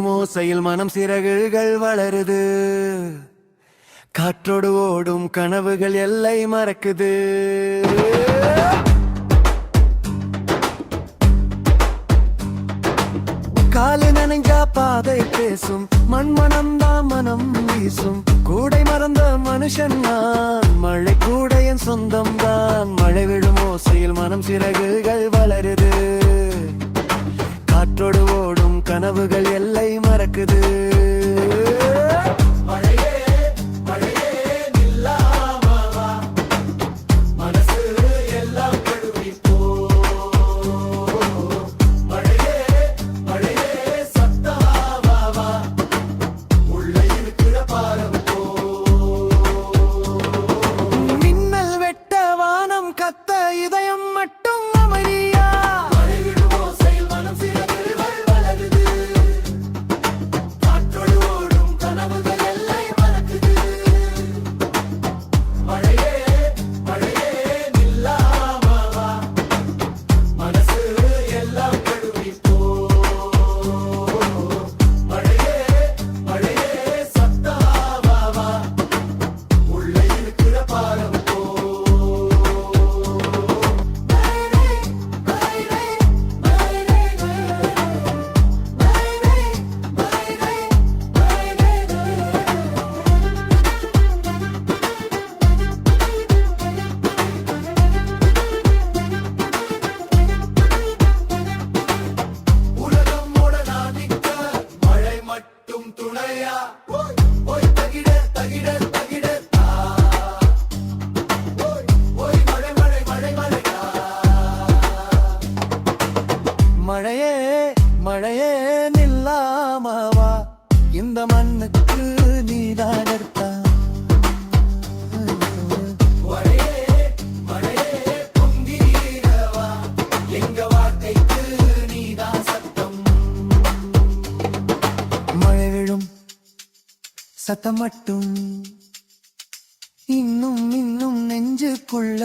விடும் ஓசையில் மனம் சிறகுகள் வளருது. காற்றோடு ஓடும் கனவுகள் எல்லை மறக்குது. காலு நனைஞ்சா பாதை பேசும், மண்மணம்தான் மனம் வீசும். கூடை மறந்த மனுஷன் நான், மழை கூட என் சொந்தம் தான். மழை விடும் ஓசையில் மனம் சிறகுகள் வளருது. காற்றோடு ஓடும் கனவுகள் எல்லை மறக்குது. இதயம் மட்டும் அமைதியா, மழை விடும் ஓசையில் மனம் சிறகுகள் வளருது. காற்றோடு ஓடும் கனவுகள் எல்லை மறக்குது. மழையே மழையே நில்லாம வா, மனசு எல்லாம் கழுவி போ. மழையே மழையே சத்தமா வா, உள்ள இருக்கிற பாரம் துணையா. ஓய் தகிட தகிட தகிட தா, ஓய் மழை மழை மழை மழை தா. மழையே மழையே நில்லாம வா, இந்த மண்ணுக்கு நீதான் எடுத்தா. மழையே மழையே பொங்கிடவா, எங்க வாழ்க்கைக்கு நீதான் சத்தம். மழை விழும் சத்தம் மட்டும் இன்னும் இன்னும் நெஞ்சுக்குள்ள